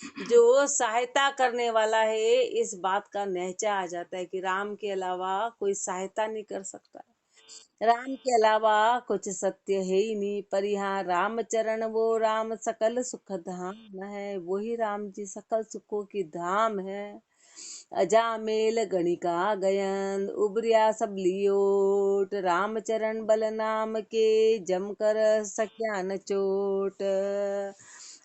जो सहायता करने वाला है, इस बात का नहचा आ जाता है कि राम के अलावा कोई सहायता नहीं कर सकता है। राम के अलावा कुछ सत्य है ही नहीं। पर यहाँ रामचरण वो राम सकल सुख धाम है, वही राम जी सकल सुखों की धाम है। अजामेल गणिका गयन उबरिया सब लियोट, रामचरण बल नाम के जम कर सक्या न चोट।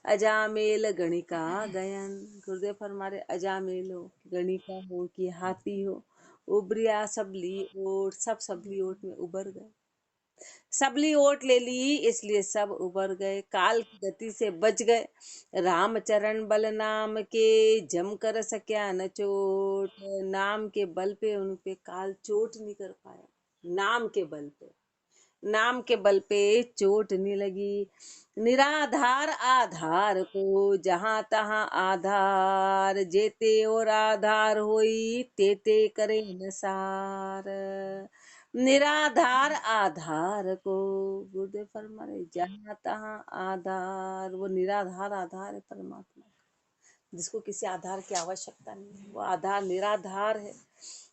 अजामेल गणिका गयन, गुरुदेव फरमारे अजामेल हो, गणिका हो कि हाथी हो, उबरिया सबली ओट, सब सबली ओट में उबर गए। सबली ओट ले ली इसलिए सब उबर गए, काल की गति से बच गए। रामचरण बल नाम के जम कर सक्या न चोट, नाम के बल पे उन पे काल चोट नहीं कर पाया। नाम के बल पे, नाम के बल पे चोट नहीं लगी। निराधार आधार को जहां तहां आधार, जेते और आधार होई तेते करे नसार। निराधार आधार को, गुरुदेव फरमाए जहां तहां आधार, वो निराधार आधार है परमात्मा, जिसको किसी आधार की आवश्यकता नहीं है। वो आधार निराधार है,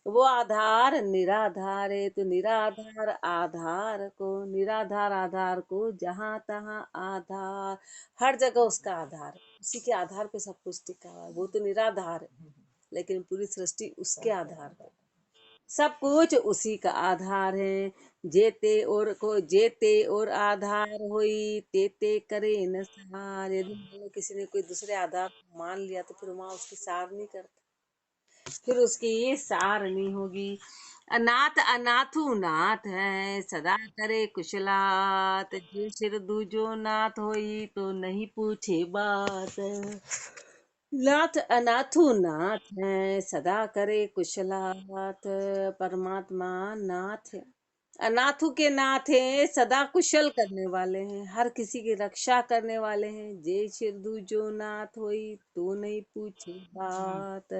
वो आधार निराधार है। तो निराधार आधार को, निराधार आधार को जहां तहां आधार, हर जगह उसका आधार है, उसी के आधार पे सब कुछ टिका हुआ है। वो तो निराधार है, लेकिन पूरी सृष्टि उसके आधार पर, सब कुछ उसी का आधार है। जेते और को जेते और आधार होई तेते करे न सार। यदि मान लो किसी ने कोई दूसरे आधार को मान लिया तो फिर वहां उसकी सार नहीं करता, फिर उसकी सार नहीं होगी। अनाथ अनाथु नाथ है, सदा करे कुशलात, जे सिर दूजो नाथ होई तो नहीं पूछे बात। नाथ अनाथु नाथ है, सदा करे कुशलात, परमात्मा नाथ है। अनाथु के नाथ है, सदा कुशल करने वाले हैं, हर किसी की रक्षा करने वाले हैं। जे सिरदू जो नाथ होई तो नहीं पूछे बात।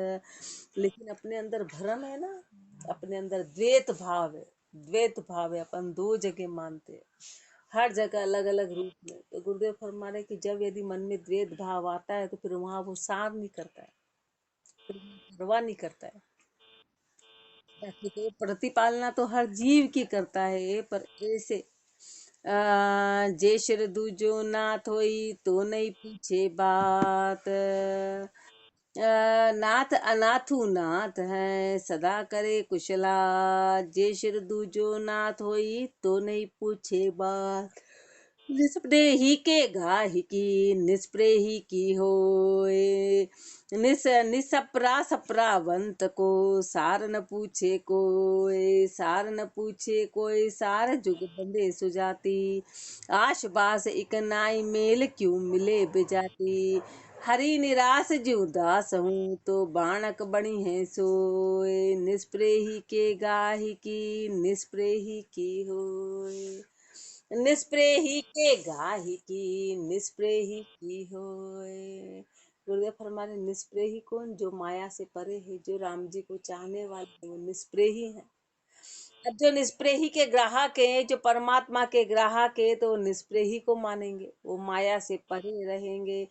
लेकिन अपने अंदर भ्रम है ना, अपने अंदर द्वैत भाव है, द्वैत भाव है, अपन दो जगह मानते हैं, हर जगह अलग अलग रूप में। तो गुरुदेव फरमा रहे कि जब यदि मन में द्वैत भाव आता है तो फिर वहां वो सार नहीं करता है, फिर परवाह नहीं करता है। बाकी तो प्रतिपालना तो हर जीव की करता है, पर ऐसे जे शिर दूजो नाथ होई तो नहीं पूछे बात। नाथ अनाथु नाथ है, सदा करे कुशला, जे शिर दूजो नाथ होई तो नहीं पूछे बात। निस्प्रेही के गाहि की निस्प्रेही की होए, निसपरा सपरावंत को सार न पूछे कोई, सार न पूछे कोई, सार जुग बंदे सुजाती, आश बास इक नाई मेल क्यों मिले बेजाती। हरि निराश जीव दास हूँ तो बाणक बणी है सोए, निस्प्रेही के गाहि की निस्प्रेही की होए। निस्प्रेही के गाहि की निस्प्रेही की होए। गुरुदेव फरमाने निस्प्रेही कौन, जो माया से परे है, जो राम जी को चाहने वाले हैं, वो निस्प्रेही है। अब जो निस्प्रेही के ग्राहक है, जो परमात्मा के ग्राहक है, तो वो निस्प्रेही को मानेंगे, वो माया से परे रहेंगे।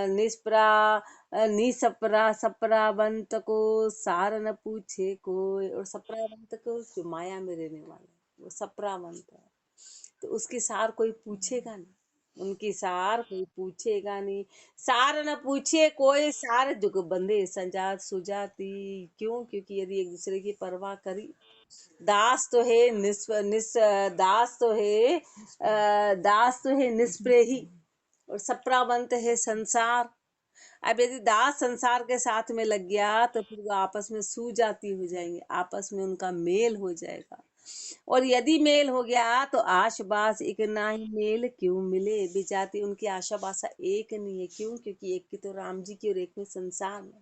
निस्प्रा निसपरा सपरावंत को सार न पूछे कोई, और सपरावंत को जो माया में रहने वाले, वो सपरावंत है, तो उसकी सार कोई पूछेगा नहीं, उनकी सार कोई पूछेगा नहीं। सार न पूछे कोई, सार जुग बंधे संजात सुजाती। क्यों? क्योंकि यदि एक दूसरे की परवाह करी, दास तो है दास तो है दास तो है निष्प्रेही, और सप्रावंत है संसार। अब यदि दास संसार के साथ में लग गया तो फिर वो आपस में सुजाती हो जाएंगे, आपस में उनका मेल हो जाएगा। और यदि मेल हो गया तो आश बास एक ना ही मेल क्यों मिले बिजाती। उनकी आशा बासा एक नहीं है। क्यों? क्योंकि एक की तो राम जी की और एक में संसार में,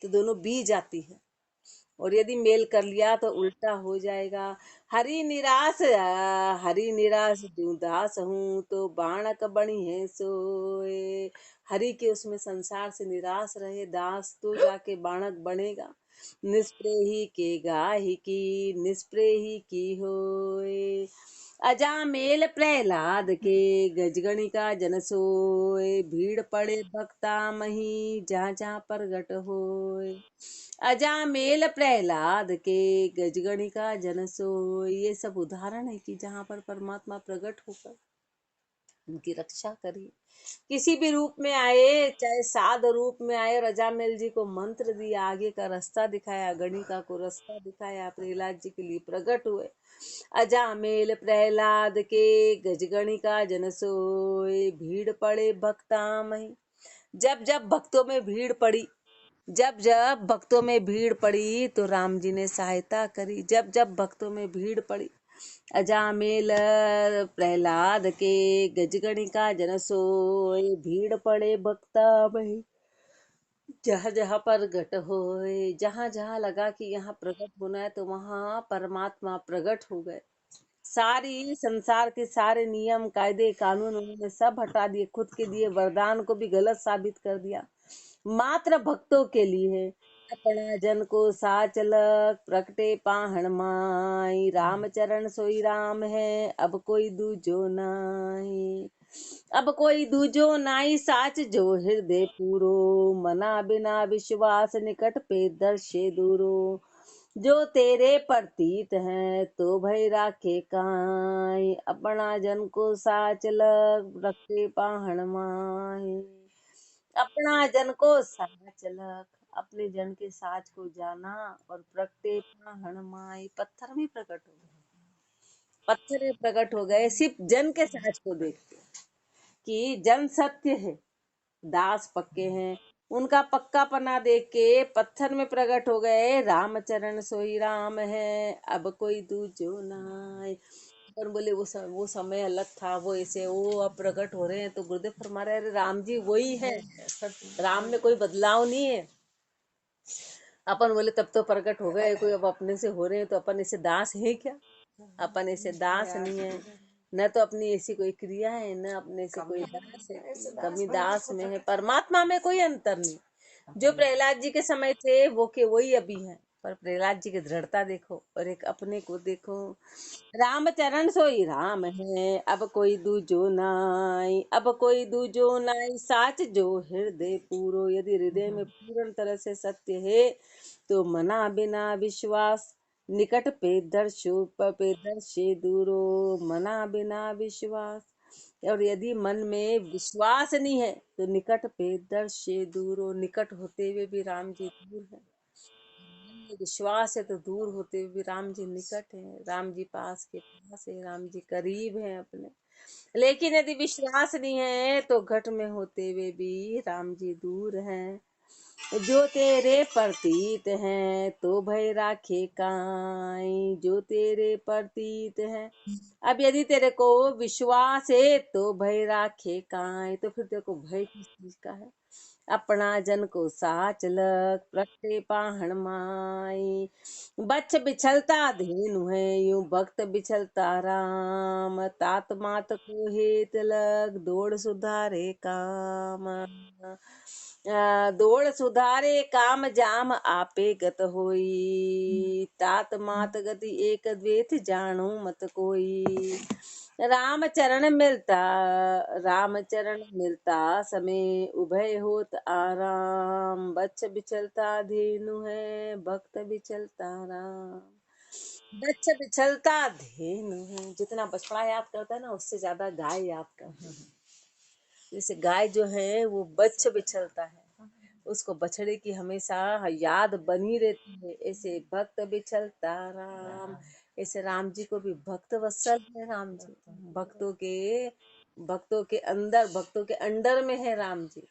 तो दोनों बी जाती है। और यदि मेल कर लिया तो उल्टा हो जाएगा। हरि निराश ज्यों दास हूँ तो बाणक बणी है सोए। हरि के उसमें संसार से निराश रहे दास तो जाके बाणक बनेगा। निष्प्रेही के गाहि की निष्प्रेही की होए। अजामेल प्रहलाद के गजगणिका जन सोय, भीड़ पड़े भक्ता मही जहाँ जहाँ प्रगट होय। अजामेल प्रहलाद के गजगणिका जन सोय, ये सब उदाहरण है कि जहाँ पर परमात्मा प्रकट होकर उनकी रक्षा करी। किसी भी रूप में आए, चाहे साध रूप में आए, रजामेल जी को मंत्र दिया, आगे का रास्ता दिखाया, गणिका को रास्ता दिखाया, प्रहलाद जी के लिए प्रकट हुए। अजामेल प्रहलाद के गजगणिका जन सोय, भीड़ पड़े भक्ता मही। जब जब भक्तों में भीड़ पड़ी, जब जब भक्तों में भीड़ पड़ी तो राम जी ने सहायता करी। जब जब भक्तों में भीड़ पड़ी, अजामेल प्रहलाद के गजगणिका जन सोय, भीड़ पड़े भक्ता मही जहाँ जहाँ प्रगट होए। जहाँ जहाँ लगा कि यहाँ प्रकट होना है तो वहां परमात्मा प्रकट हो गए। सारी संसार के सारे नियम कायदे कानून उन्होंने सब हटा दिए, खुद के दिए वरदान को भी गलत साबित कर दिया, मात्र भक्तों के लिए है। अपना जन को साचलक प्रकटे पाहण माई, रामचरण सोई राम है अब कोई दूजो नाई। अब कोई दूजो नाई साच जो हृदय पूरो, मना बिना विश्वास निकट पे दर्शे दूरो। जो तेरे प्रतीत हैं तो भय राखे काई, अपना जन को साच लग रखे पाहण माही। अपना जन को साच लग, अपने जन के साच को जाना और प्रकटे पाहण माई, पत्थर भी प्रकट हो गए, पत्थर में प्रकट हो गए सिर्फ जन के साच को देख के, कि जन सत्य है, दास पक्के हैं। उनका पक्का पना देख के पत्थर में प्रकट हो गए, रामचरण सोई राम है अब कोई दूजो नाय। और बोले वो समय अलग था, वो ऐसे वो अब प्रकट हो रहे हैं, तो गुरुदेव फरमा रहे, अरे राम जी वही है, राम में कोई बदलाव नहीं है। अपन बोले तब तो प्रकट हो गए, कोई अब अपने से हो रहे हैं तो अपन ऐसे दास है क्या? अपन ऐसे दास नहीं है, न तो अपनी ऐसी कोई क्रिया है, न अपने से कोई दास है, कमी दास में है, परमात्मा में कोई अंतर नहीं। जो प्रहलाद जी के समय थे वो के वही अभी है, पर प्रहलाद जी की दृढ़ता देखो और एक अपने को देखो। रामचरण सोई राम है अब कोई दूजो नाई, अब कोई दूजो नाई साच जो हृदय पूरो। यदि हृदय में पूर्ण तरह से सत्य है तो मना बिना विश्वास निकट पे दर्शो पे दर्शे दूरो, मना बिना विश्वास। और यदि मन में विश्वास नहीं है तो निकट पे दर्शे दूरो, निकट होते हुए भी राम जी दूर है। मन में विश्वास है तो दूर होते हुए भी राम जी निकट है, राम जी पास के पास है, राम जी करीब है अपने। लेकिन यदि विश्वास नहीं है तो घट में होते हुए भी राम जी दूर हैं। जो तेरे प्रतीत हैं तो भय राखे काई, जो तेरे प्रतीत हैं। अब यदि तेरे को विश्वास है तो भय राखे काई, तो फिर तेरे को भय किस चीज का है? अपना जन को साच लग प्रगटे पाहण माई, बच्च बिछलता धेनु है यूं भक्त बिछलता राम, तात मात को हेत लग दौड़ सुधारे काम। दौड़ सुधारे काम जाम आपे गत होई, तात मात गति एक द्वेथ जानो मत कोई। राम चरण मिलता, राम चरण मिलता समय उभय होत आराम, बच्च बिचलता धेनु है भक्त बिचलता राम। बच्च बिचलता धेनु है, जितना बछड़ा याद करता है ना उससे ज्यादा गाय याद करता है। जैसे गाय जो है वो बच्च बिछलता है, उसको बछड़े की हमेशा याद बनी रहती है, ऐसे भक्त बिछलता राम। ऐसे राम जी को भी भक्त वत्सल है राम जी, भक्तों के अंदर, भक्तों के अंडर में है राम जी,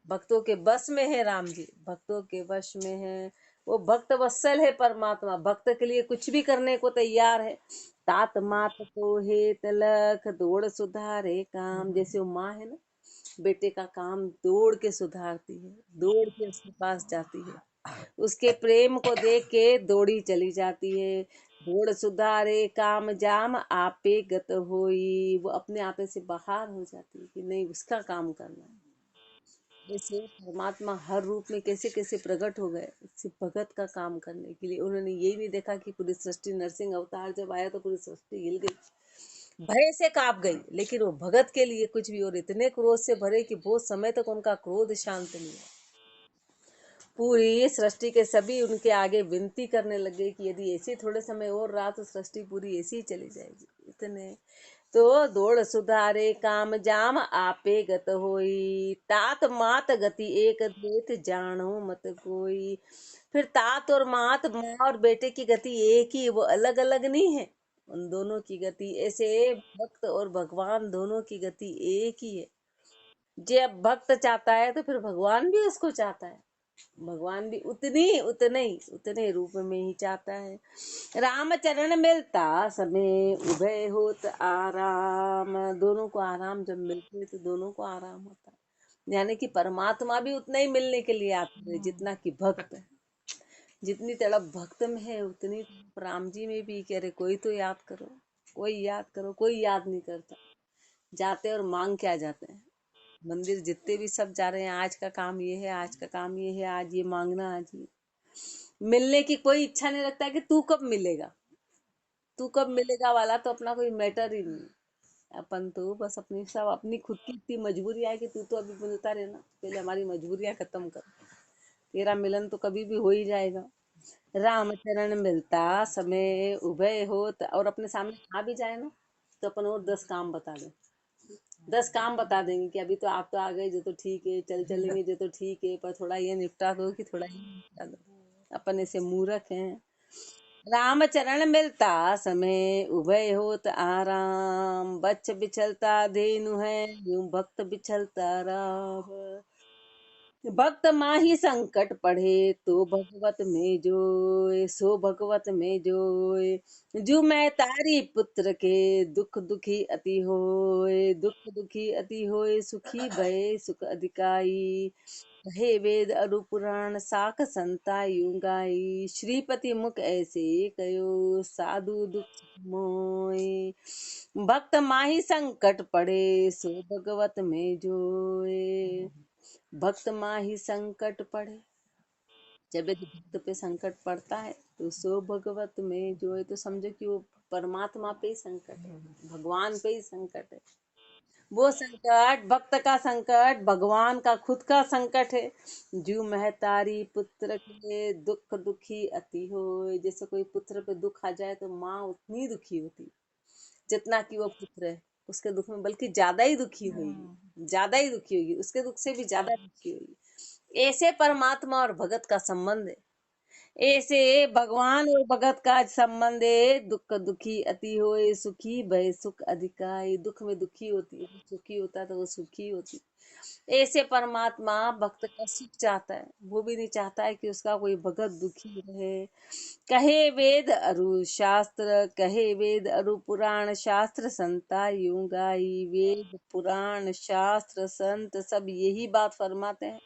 भक्तों के बस में है राम जी, भक्तों के वश में है। वो भक्त वत्सल है परमात्मा, भक्त के लिए कुछ भी करने को तैयार है। तात मात को हे तलक दौड़ सुधारे काम, जैसे वो माँ है ना, बेटे का काम दौड़ के सुधारती है, दौड़ के उसके पास जाती है, उसके प्रेम को देख के दौड़ी चली जाती है। दौड़ सुधारे काम जाम आपे गत होई, वो अपने आपे से बाहर हो जाती है कि नहीं उसका काम करना है। जैसे परमात्मा हर रूप में कैसे कैसे प्रकट हो गए, सिर्फ भगत का काम करने के लिए। उन्होंने यही नहीं देखा कि पूरी सृष्टि, नरसिंह अवतार जब आया तो पूरी सृष्टि हिल गई, भय से कांप गई, लेकिन वो भगत के लिए कुछ भी, और इतने क्रोध से भरे कि बहुत समय तक उनका क्रोध शांत नहीं हुआ। पूरी सृष्टि के सभी उनके आगे विनती करने लगे कि यदि ऐसे थोड़े समय और रहा तो सृष्टि पूरी ऐसी ही चली जाएगी। इतने तो दौड़ सुधारे काम जाम आपे गत होई, तात मात गति एक देत जानो मत कोई। फिर तात और मात, माँ और बेटे की गति एक ही, वो अलग अलग नहीं है। उन दोनों की गति ऐसे, भक्त और भगवान दोनों की गति एक ही है। जब भक्त चाहता है तो फिर भगवान भी उसको चाहता है। भगवान भी उतने रूप में ही चाहता है। राम चरण मिलता समय उभय होत आराम, दोनों को आराम जब मिलते हैं तो दोनों को आराम होता है। यानी कि परमात्मा भी उतना ही मिलने के लिए आते हैं जितना कि भक्त है। जितनी तड़प भक्त में है उतनी तड़प राम जी में भी। कह रहे कोई तो याद करो, कोई याद करो, कोई याद नहीं करता। जाते और मांग क्या जाते हैं। मंदिर जितने भी सब जा रहे हैं, आज का काम ये है, आज का काम ये है, आज ये मांगना, आज ये मिलने की कोई इच्छा नहीं रखता है कि तू कब मिलेगा, तू कब मिलेगा वाला तो अपना कोई मैटर ही नहीं। अपन तो बस अपनी सब अपनी खुद की इतनी मजबूरी है कि तू तो अभी मिलता रहना, पहले हमारी मजबूरियां खत्म कर, तेरा मिलन तो कभी भी हो ही जाएगा। राम चरण मिलता समय उभय होत, और अपने सामने आ भी जाए ना तो अपन और 10 काम बता दें, 10 काम बता देंगे कि अभी तो आप तो आ गए जो, तो ठीक है, चल चलेंगे जो, तो ठीक है, पर थोड़ा ये निपटा दो कि थोड़ा ये निपटा दो। अपन ऐसे मूर्ख हैं। राम चरण मिलता समय उभय होत आराम, बच्च बिछलता धेनु है, यूं भक्त बिछलता राम। भक्त माही संकट पढ़े तो भगवत में जोए, सो भगवत में जोए। जू मैं तारी पुत्र के दुख दुखी अति होए, दुख दुखी अति होए, सुखी भय सुख अधिकाई। कहे वेद अरु पुराण साख संता यूं गाई, श्रीपति मुख ऐसे कयो साधु दुख मोय। भक्त माही संकट पड़े सो भगवत में जोए। भक्त माही संकट पड़े, जब यदि भक्त पे संकट पड़ता है तो सो भगवत में जो है, तो समझो कि वो परमात्मा पे ही संकट है, भगवान पे ही संकट है। वो संकट भक्त का संकट भगवान का खुद का संकट है। जू महतारी पुत्र के दुख दुखी अति हो, जैसे कोई पुत्र पे दुख आ जाए तो माँ उतनी दुखी होती जितना कि वो पुत्र है उसके दुख में, बल्कि ज्यादा ही दुखी होगी, ज्यादा ही दुखी होगी, उसके दुख से भी ज्यादा दुखी होगी। ऐसे परमात्मा और भगत का संबंध है। ऐसे भगवान और भगत का संबंध है। दुख दुखी अति होए, सुखी भय सुख अधिकाई। दुख में दुखी होती है, सुखी होता तो वो सुखी होती। ऐसे परमात्मा भक्त का सुख चाहता है, वो भी नहीं चाहता है कि उसका कोई भगत दुखी रहे। कहे वेद अरु शास्त्र, कहे वेद अरु पुराण, शास्त्र संता यूं गाई। वेद पुराण शास्त्र संत सब यही बात फरमाते हैं।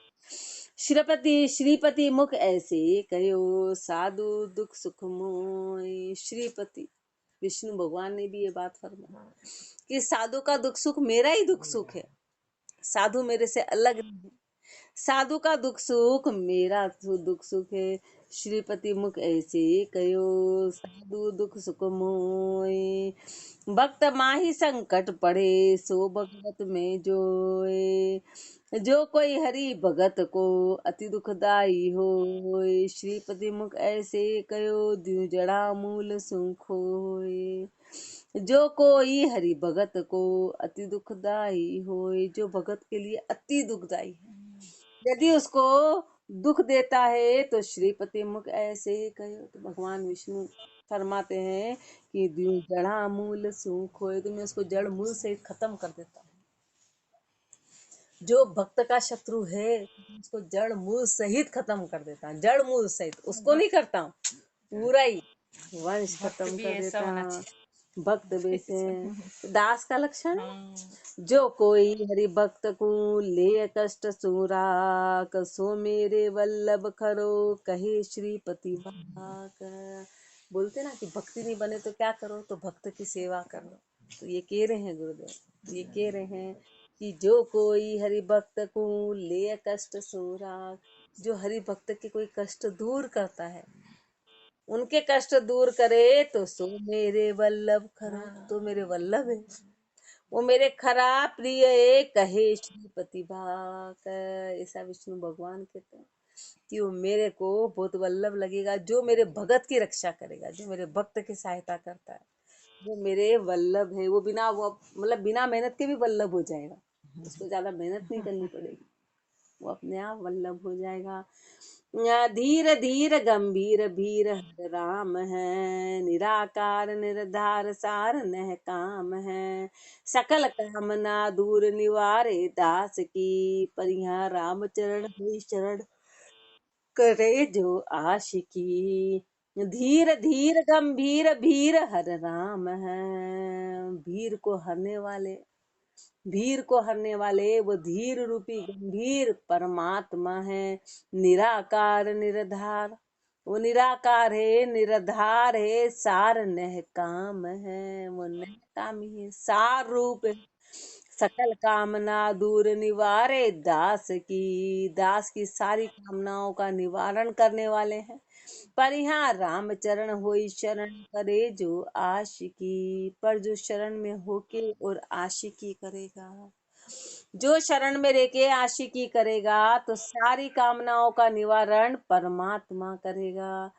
श्रीपति मुख ऐसे कहो साधु दुख सुख मोय। श्रीपति विष्णु भगवान ने भी ये बात फरमाई कि साधु का दुख सुख मेरा ही दुख सुख है, साधु मेरे से अलग नहीं है। साधु का दुख सुख मेरा दुख सुख है। श्रीपति मुख ऐसे कयो साधु दुख सुख मोय। भक्त माही संकट पड़े सो भगवत में जोए। जो कोई हरि भगत को अति दुखदाई होय। श्रीपति मुख ऐसे कयो द्यू जड़ा मूल सुख होय। जो कोई हरि भगत को अति दुखदाई होय, जो भगत के लिए अति दुखदाई है, यदि उसको दुख देता है तो श्रीपति मुख ऐसे कहो, तो भगवान विष्णु फरमाते हैं कि द्यू जड़ा मूल सुख होए, तो मैं उसको जड़ मूल से खत्म कर देता हूँ। जो भक्त का शत्रु है उसको जड़ मूल सहित खत्म कर देता हूँ, जड़ मूल सहित। उसको नहीं करता हूँ, पूरा ही वंश खत्म कर देता हूँ। भक्त वैसे दास का लक्षण है। जो कोई हरि भक्त को ले कष्ट सुराक, सो मेरे वल्लभ खरो कहे श्रीपति बाक। बोलते ना कि भक्ति नहीं बने तो क्या करो, तो भक्त की सेवा करो। तो ये कह रहे हैं गुरुदेव, ये कह रहे हैं कि जो कोई हरि भक्त को ले कष्ट सुराक, जो हरि भक्त के कोई कष्ट दूर करता है, उनके कष्ट दूर करे तो सो मेरे वल्लभ खरा। तो मेरे वल्लभ है, वो मेरे खरा प्रिय कहे श्रीपति भाग। ऐसा विष्णु भगवान कहते हैं कि वो मेरे को बहुत वल्लभ लगेगा, जो मेरे भगत की रक्षा करेगा, जो मेरे भक्त की सहायता करता है, वो मेरे वल्लभ है। वो बिना वो मतलब बिना मेहनत के भी वल्लभ हो जाएगा, उसको ज्यादा मेहनत नहीं करनी पड़ेगी, वो अपने आप वल्लभ हो जाएगा। धीर धीर गंभीर भीर हर राम है, निराकार निर्धार सार नह काम है। सकल कामना दूर निवारे दास की, पर यहाँ राम चरण हुई शरण करे जो आशिकी। धीर धीर गंभीर भीर हर राम है, भीर को हरने वाले, भीर को हरने वाले वो धीर रूपी गंभीर परमात्मा है। निराकार निराधार, वो निराकार है, निराधार है, सार नह काम है, वो नह काम ही है, सार रूप है। सकल कामना दूर निवारे दास की, दास की सारी कामनाओं का निवारण करने वाले हैं। पर यहाँ रामचरण होई शरण करे जो आशिकी, पर जो शरण में होके और आशिकी करेगा, जो शरण में रह के आशिकी करेगा तो सारी कामनाओं का निवारण परमात्मा करेगा।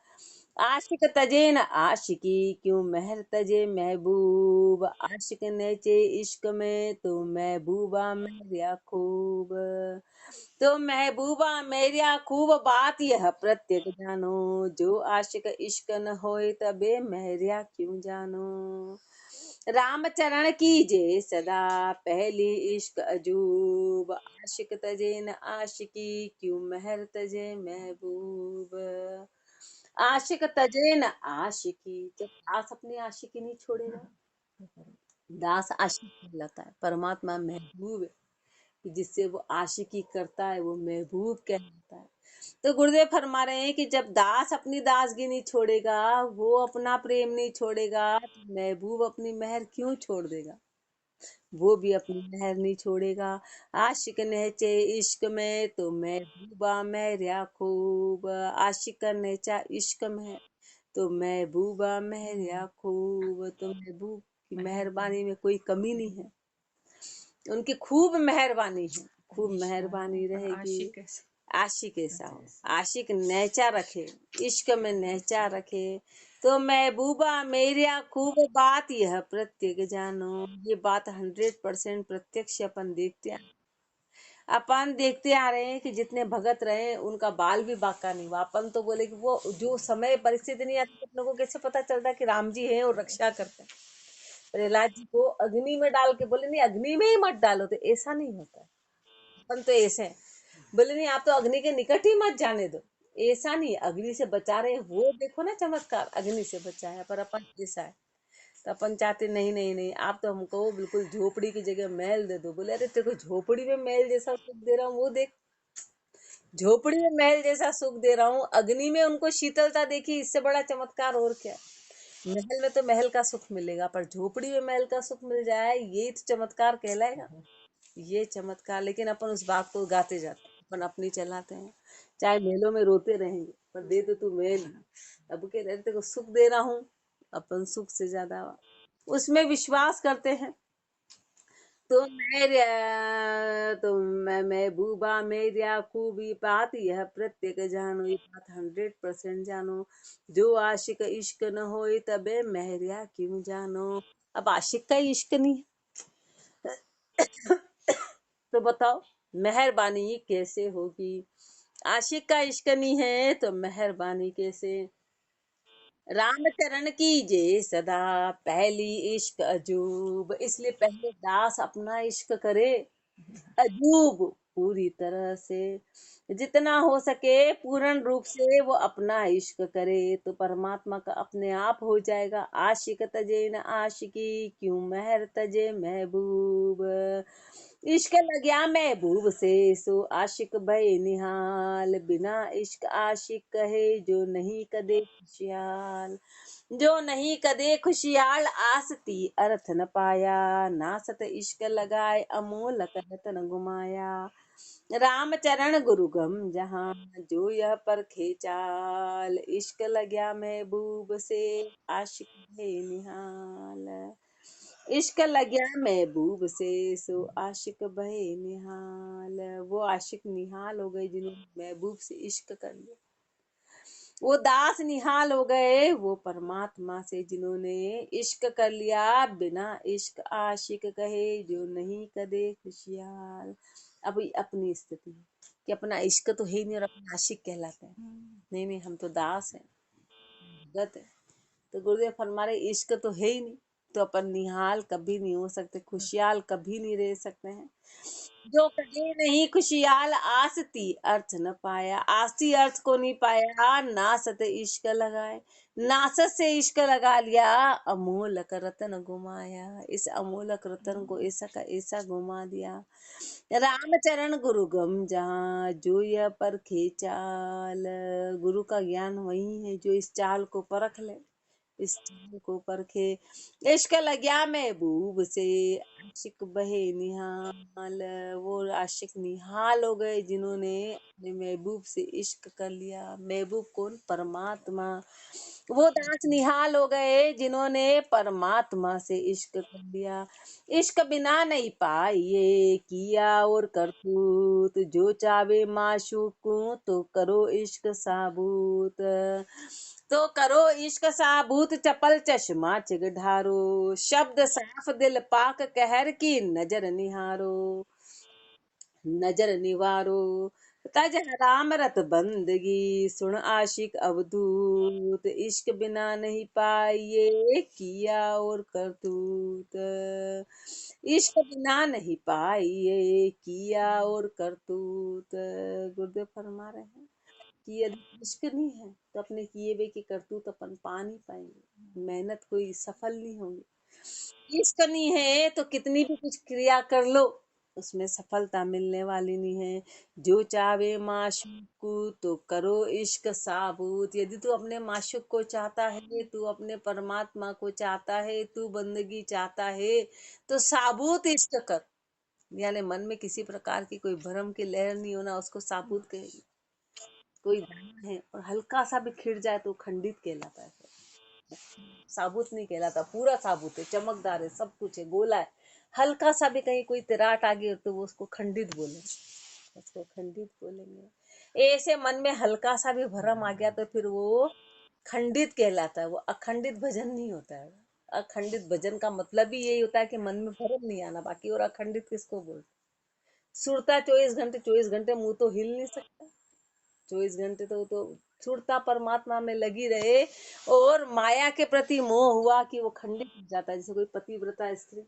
आशिक तजे न आशिकी, क्यों मेहर तजे महबूब। आशिक नेचे इश्क में तो महबूबा मेरा खूब। तो महबूबा मेरा खूब बात यह प्रत्येक जानो, जो आशिक इश्क न होए तबे मेहरिया क्यों जानो। रामचरण की जय सदा, पहली इश्क अजूब। आशिक तजे न आशिकी, क्यों मेहर तजे महबूब। आशिक तजे न आशिकी, जब दास अपनी आशिकी नहीं छोड़ेगा, दास आशिक कहलाता है। परमात्मा महबूब है, कि जिससे वो आशिकी करता है वो महबूब कहलाता है। तो गुरुदेव फरमा रहे हैं कि जब दास अपनी दासगी नहीं छोड़ेगा, वो अपना प्रेम नहीं छोड़ेगा, तो महबूब अपनी मेहर क्यों छोड़ देगा, वो भी अपनी मेहर नहीं छोड़ेगा। आशिक नहचे इश्क में तो महबूबा मेहरिया खूब। आशिक का नहचा इश्क में तो महबूबा मेहरिया खूब। तो महबूब की मेहरबानी में कोई कमी नहीं है, उनकी खूब मेहरबानी है, खूब मेहरबानी रहेगी। आशिक ऐसा हो, आशिक नेचा रखे, इश्क में नेचा रखे, तो महबूबा मेरिया खूब बात यह प्रत्येक जानो। ये बात 100% प्रत्यक्ष अपन देखते हैं, अपन देखते आ रहे हैं कि जितने भगत रहे उनका बाल भी बांका नहीं हुआ। अपन तो बोले कि वो जो समय परिस्थिति नहीं आती, अपने को कैसे पता चलता कि राम जी हैं और रक्षा करते हैं। प्रहलाद जी को अग्नि में डाल के बोले नहीं अग्नि में ही मत डालो, तो ऐसा नहीं होता है। अपन तो ऐसे हैं, बोले नहीं आप तो अग्नि के निकट ही मत जाने दो, ऐसा नहीं, अग्नि से बचा रहे वो देखो ना चमत्कार, अग्नि से बचाया। पर अपन ऐसा है, तो अपन चाहते नहीं नहीं नहीं, आप तो हमको बिल्कुल झोपड़ी की जगह महल दे दो। बोले अरे तेरे को झोपड़ी में महल जैसा सुख दे रहा हूँ, वो देख, झोपड़ी में महल जैसा सुख दे रहा हूँ, अग्नि में उनको शीतलता देखी, इससे बड़ा चमत्कार और क्या। महल में तो महल का सुख मिलेगा, पर झोपड़ी में महल का सुख मिल जाए, ये तो चमत्कार कहलाएगा, ये चमत्कार। लेकिन अपन उस बात को गाते जाते हैं, अपन अपनी चलाते हैं, चाहे महलों में रोते रहेंगे, पर दे तो तू महल। अब कह रहे तेरे को सुख दे रहा हूँ, अपन सुख से ज्यादा उसमें विश्वास करते हैं। तो मेरे तो मैं महबूबा मेरिया खूबी बात यह प्रत्येक जानो, ये बात 100% जानो। जो आशिक इश्क न होए तबे मेहरिया क्यों जानो। अब आशिक का ही इश्क नहीं तो बताओ मेहरबानी कैसे होगी। आशिक का इश्क नहीं है तो मेहरबानी कैसे। रामचरण की जय सदा, पहली इश्क अजूब। इसलिए पहले दास अपना इश्क करे अजूब, पूरी तरह से, जितना हो सके पूर्ण रूप से वो अपना इश्क करे, तो परमात्मा का अपने आप हो जाएगा। आशिक तजे न आशिकी, क्यों मेहर तजे महबूब। इश्क लग्या महबूब से, सो आशिक भय निहाल। बिना इश्क आशिक कहे, जो नहीं कदे खुशियाल। जो नहीं कदे खुशियाल, आसती अर्थ न पाया। नासत इश्क लगाए, अमोल रतन गुमाया। रामचरण गुरुगम जहाँ, जो यह परखे चाल, इश्क लग्या महबूब से, आशिक है निहाल। इश्क लग्या महबूब से, सो आशिक बहे निहाल। वो आशिक निहाल हो गए जिन्होंने महबूब से इश्क कर लिया। वो दास निहाल हो गए वो परमात्मा से जिन्होंने इश्क कर लिया। बिना इश्क आशिक कहे, जो नहीं कदे खुशियाल। अब अपनी स्थिति कि अपना इश्क तो है ही नहीं और अपना आशिक कहलाते हैं। नहीं नहीं, हम तो दास हैं, भगत है। तो गुरुदेव फरमा रहे इश्क तो है ही नहीं, तो अपन निहाल कभी नहीं हो सकते, खुशियाल कभी नहीं रह सकते हैं। जो कभी नहीं खुशियाल, आसती अर्थ न पाया। आसी अर्थ को नहीं पाया, नासत इश्क लगाए। नासत से इश्क लगा लिया, अमोलक रतन घुमाया। इस अमोलक रतन को ऐसा का ऐसा घुमा दिया। रामचरण गुरु गम जहाँ, जो यह परखे चाल। गुरु का ज्ञान वही है जो इस चाल को परख ले, इस चाल को परखे। इश्क लग्या महबूब से, आशिक बहे निहाल। वो आशिक निहाल हो गए जिन्होंने अपने महबूब से इश्क कर लिया। महबूब कौन? परमात्मा। वो दास निहाल हो गए जिन्होंने परमात्मा से इश्क कर लिया। इश्क बिना नहीं पाइए किया और करतूत, जो चावे माशूक को तो करो इश्क साबूत। तो करो इश्क साबूत, चपल चश्मा चिगढारो। शब्द साफ दिल पाक, कहर की नजर निहारो। नजर निवारो, तज हराम रत बंदगी, सुन आशिक अवधूत। इश्क बिना नहीं पाइए किया और करतूत। इश्क बिना नहीं पाइए किया और करतूत। गुरुदेव फरमा रहे हैं कि यदि इश्क नहीं है तो अपने किए हुए की करतूत अपन पा नहीं पाएंगे, मेहनत कोई सफल नहीं होगी। इश्क नहीं है तो कितनी भी कुछ क्रिया कर लो, उसमें सफलता मिलने वाली नहीं है। जो चाहे माशूक को तो करो इश्क साबूत। यदि तू अपने माशूक को चाहता है, तू अपने परमात्मा को चाहता है, तू बंदगी चाहता है, तो साबूत इश्क कर। यानी मन में किसी प्रकार की कोई भ्रम की लहर नहीं होना, उसको साबूत कहेगी। कोई दाना है और हल्का सा भी खिड़ जाए तो खंडित कहलाता है, साबुत नहीं कहलाता। पूरा साबुत है, चमकदार है, सब कुछ है, गोला है। हल्का सा भी कहीं कोई तिराट आ गई तो वो उसको खंडित बोले, उसको खंडित बोलेंगे। ऐसे मन में हल्का सा भी भरम आ गया तो फिर वो खंडित कहलाता है। वो अखंडित भजन नहीं होता है। अखंडित भजन का मतलब ही यही होता है कि मन में भरम नहीं आना। बाकी और अखंडित किसको बोलते? सुरता 24 घंटे 24 घंटे मुंह तो हिल नहीं सकता। 24 घंटे तो सुरता परमात्मा में लगी रहे। और माया के प्रति मोह हुआ कि वो खंडित हो जाता है। जैसे कोई पतिव्रता स्त्री,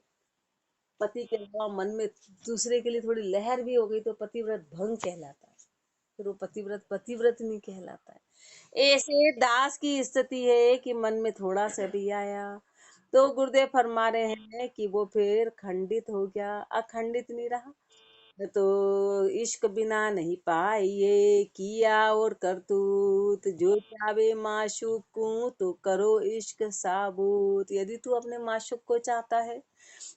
पति के अलावा मन में दूसरे के लिए थोड़ी लहर भी हो गई तो पतिव्रत भंग कहलाता है, फिर वो पतिव्रत पतिव्रत नहीं कहलाता है। ऐसे दास की स्थिति है कि मन में थोड़ा सा भी आया तो गुरुदेव फरमा रहे हैं कि वो फिर खंडित हो गया, अखंडित नहीं रहा। तो इश्क बिना नहीं पाइए किया और करतूत, जो चावे माशूक को तो करो इश्क साबूत। यदि तू अपने माशूक को चाहता है,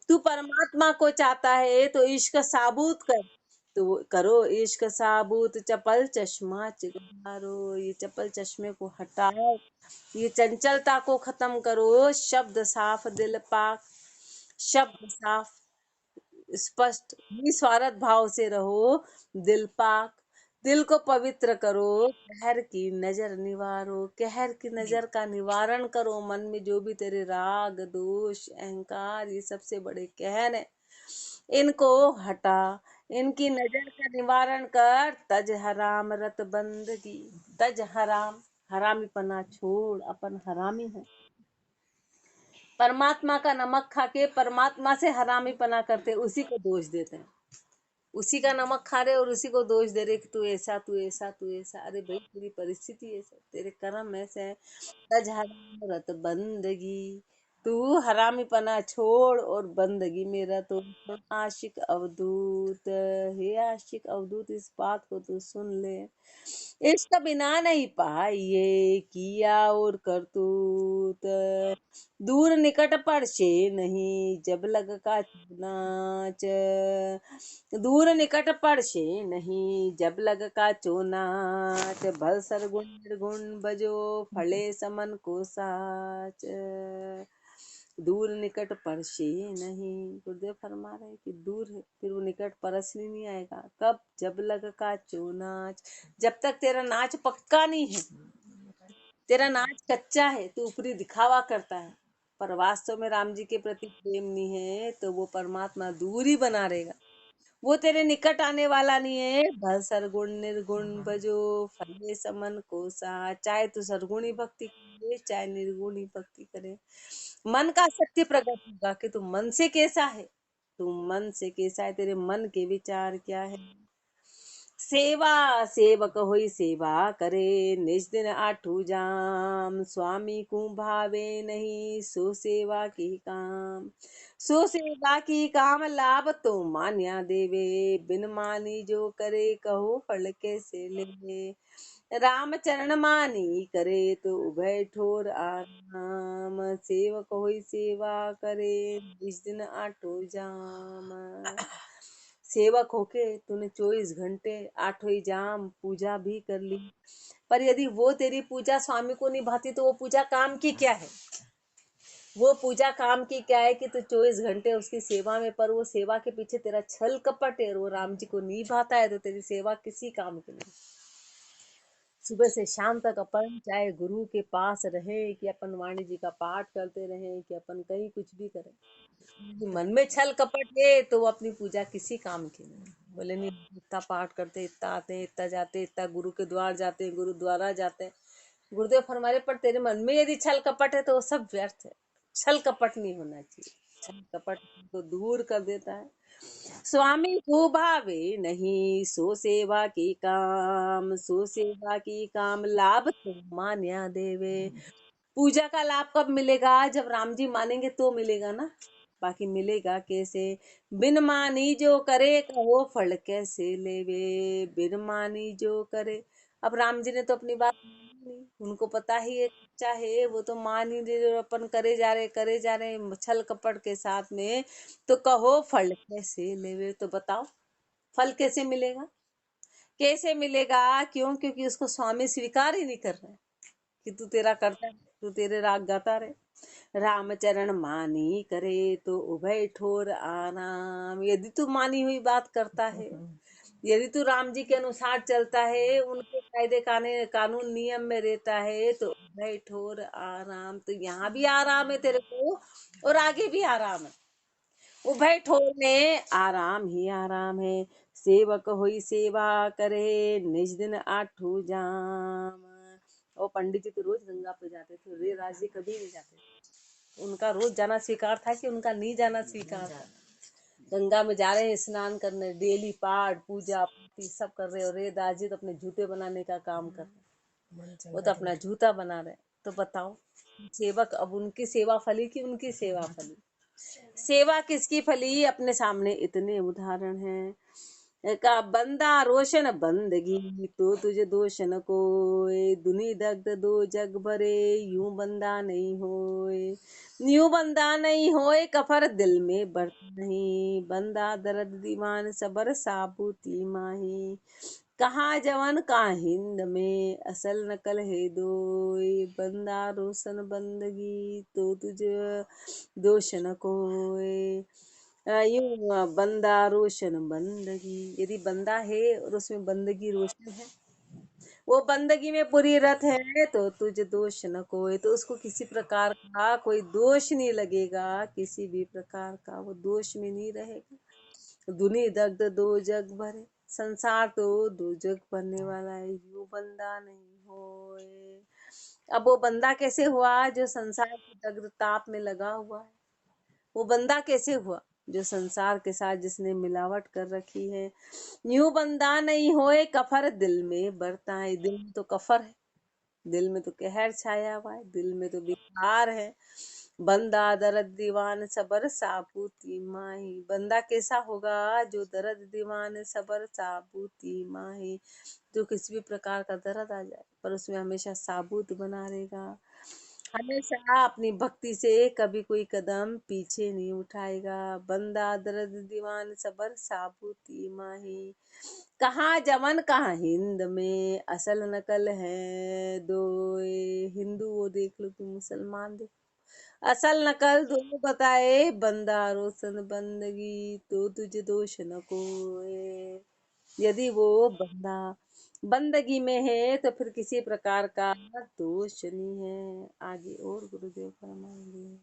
तू परमात्मा को चाहता है, तो इश्क साबूत कर। तो करो इश्क साबूत, चपल चश्मा चिगारो। ये चपल चश्मे को हटाओ, ये चंचलता को खत्म करो। शब्द साफ दिल पाक, शब्द साफ स्पष्ट निस्वार्थ भाव से रहो। दिल पाक, दिल को पवित्र करो। कहर की नजर निवारो, कहर की नजर का निवारण करो। मन में जो भी तेरे राग दोष अहंकार, ये सबसे बड़े कहर है, इनको हटा, इनकी नजर का निवारण कर। तज हराम रत बंदगी, तज हराम, हरामी पना छोड़। अपन हरामी है, परमात्मा का नमक खा के परमात्मा से हरामी पना करते, उसी को दोष देते हैं। उसी का नमक खा रहे और उसी को दोष दे रहे कि तू ऐसा तू ऐसा तू ऐसा। अरे भाई तेरी परिस्थिति ऐसे, तेरे कर्म ऐसे है। तज हराम रत बंदगी, तू हरामी पना छोड़ और बंदगी मेरा तो। आशिक अवधूत, हे आशिक अवधूत, इस बात को तू सुन ले। इश्क बिना नहीं पाइए किया और करतूत। दूत। दूर निकट परछे नहीं, जब लग का नाच। दूर निकट परछे नहीं, जब लग का नाच। भल सरगुण निर्गुण बजो, फले समन को साच। दूर निकट परछे नहीं, गुरुदेव फरमा रहे कि दूर है, फिर वो निकट परस ही नहीं आएगा। कब? जब लग का नाच। जब तक तेरा नाच पक्का नहीं है, तेरा नाच कच्चा है, तू ऊपरी दिखावा करता है, पर वास्तव में राम जी के प्रति प्रेम नहीं है, तो वो परमात्मा दूर ही बना रहेगा। वो तेरे निकट आने वाला नहीं है। भल सरगुण निर्गुण भजो, फले समन को सा। चाहे तू सरगुणी भक्ति करे, चाहे निर्गुणी भक्ति करे, मन का सत्य प्रकट होगा कि तू मन से कैसा है। तू मन से कैसा है, तेरे मन के विचार क्या है। सेवा सेवक होई सेवा करे, निज दिन आठू जाम। स्वामी को भावे नहीं, सो सेवा की काम। सो सेवा की काम, लाभ तो मान्या देवे। बिन मानी जो करे, कहो फल कैसे ले। राम चरण मानी करे, तो उभय ठोर आराम। सेवक होई सेवा करे, निज दिन आठो जाम। सेवक होके तूने 24 घंटे 8 जाम पूजा भी कर ली, पर यदि वो तेरी पूजा स्वामी को नहीं भाती, तो वो पूजा काम की क्या है। वो पूजा काम की क्या है कि तू 24 घंटे उसकी सेवा में, पर वो सेवा के पीछे तेरा छल कपट है और वो राम जी को नहीं भाता है, तो तेरी सेवा किसी काम की नहीं। सुबह से शाम तक अपन चाहे गुरु के पास रहे, कि अपन वाणी जी का पाठ करते रहे, कि अपन कहीं कुछ भी करें, मन में छल कपट है, तो वो अपनी पूजा किसी काम की नहीं। बोले नहीं, इतना पाठ करते, इतना आते हैं, इतना जाते हैं, इतना गुरु के द्वार जाते हैं, गुरुद्वारा जाते हैं। गुरुदेव फरमाए, पर तेरे मन में यदि छल कपट है, तो वो सब व्यर्थ है। छल कपट नहीं होना चाहिए, छल कपट को दूर कर देता है। स्वामी को भावे नहीं, सो सेवा की काम। सो सेवा की काम, लाभ तो मान्या देवे। पूजा का लाभ कब मिलेगा? जब राम जी मानेंगे तो मिलेगा ना, बाकी मिलेगा कैसे। बिन मानी जो करे, कहो फल कैसे लेवे। बिन मानी जो करे, अब राम जी ने तो अपनी बात मानी नहीं, उनको पता ही है क्या है, वो तो मान ही नहीं रहे, अपन करे जा रहे छल कपट के साथ में। तो कहो फल कैसे लेवे, तो बताओ फल कैसे मिलेगा, कैसे मिलेगा। क्यों? क्योंकि उसको स्वामी स्वीकार ही नहीं कर रहा है कि तू तेरा करता है, तू तेरे राग गाता रहे। रामचरण मानी करे, तो उभय ठोर आराम। यदि तू मानी हुई बात करता है, यदि तू राम जी के अनुसार चलता है, उनके कायदे कानून नियम में रहता है, तो उभय ठोर आराम। तो यहाँ भी आराम है तेरे को और आगे भी आराम है। उभय ठोर में आराम ही आराम है। सेवक होई सेवा करे, निज दिन आठू जाम। और पंडित जी तो रोज गंगा पे जाते थे, रे राज जी कभी नहीं जाते। उनका रोज जाना स्वीकार था कि उनका नहीं जाना स्वीकार था। गंगा में जा रहे हैं स्नान करने, डेली पाठ पूजा पाठी सब कर रहे, और रे दास जी तो अपने जूते बनाने का काम कर रहे, वो तो अपना जूता बना रहे। तो बताओ, सेवक अब उनकी सेवा फली कि उनकी सेवा फली। सेवा किसकी फली? अपने सामने इतने उदाहरण हैं। का बंदा रोशन बंदगी, तो तुझे दोष न कोय। दुनी दग्ध दो जग भरे, यूं बंदा नहीं होए। यूं बंदा नहीं होए, कफर दिल में बरत नहीं। बंदा दर्द दीवान सबर साबूती माही। कहाँ जवन का हिंद में, असल नकल है दोय। बंदा रोशन बंदगी, तो तुझे दोष न कोय। यूं बंदा रोशन बंदगी, यदि बंदा है और उसमें बंदगी रोशन है, वो बंदगी में पूरी रत है, तो तुझे दोष न कोई। तो उसको किसी प्रकार का कोई दोष नहीं लगेगा, किसी भी प्रकार का वो दोष में नहीं रहेगा। दुनी दग्ध दो जग भरे, संसार तो दो जग भरने वाला है, यू बंदा नहीं होए। अब वो बंदा कैसे हुआ? जो संसार की दग्ध ताप में लगा हुआ है। वो बंदा कैसे हुआ? जो संसार के साथ जिसने मिलावट कर रखी है। न्यू बंदा नहीं होए, कफर दिल में बरता है। दिल में तो कफर है, दिल में तो कहर छाया हुआ है, दिल में तो विकार है। बंदा दर्द दीवान सबर साबूती माही। बंदा कैसा होगा? जो दर्द दीवान सबर साबूती माही, जो किसी भी प्रकार का दर्द आ जाए पर उसमें हमेशा साबूत बना रहेगा। हमेशा अपनी भक्ति से कभी कोई कदम पीछे नहीं उठाएगा। बंदा दर्द दीवान सबर साबूती माही। कहाँ जमन कहाँ हिंद में असल नकल है दो। हिंदू वो देख लो, तुम मुसलमान देख, असल नकल दोनों बताए। बंदा रोशन बंदगी तो तुझे दोष न कोई। यदि वो बंदा बंदगी में है तो फिर किसी प्रकार का दोष नहीं है। आगे और गुरुदेव फरमाएंगे।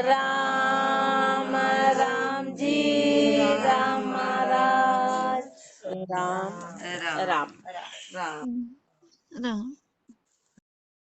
राम राम जी, राम महाराज, राम राम राम। राम। राम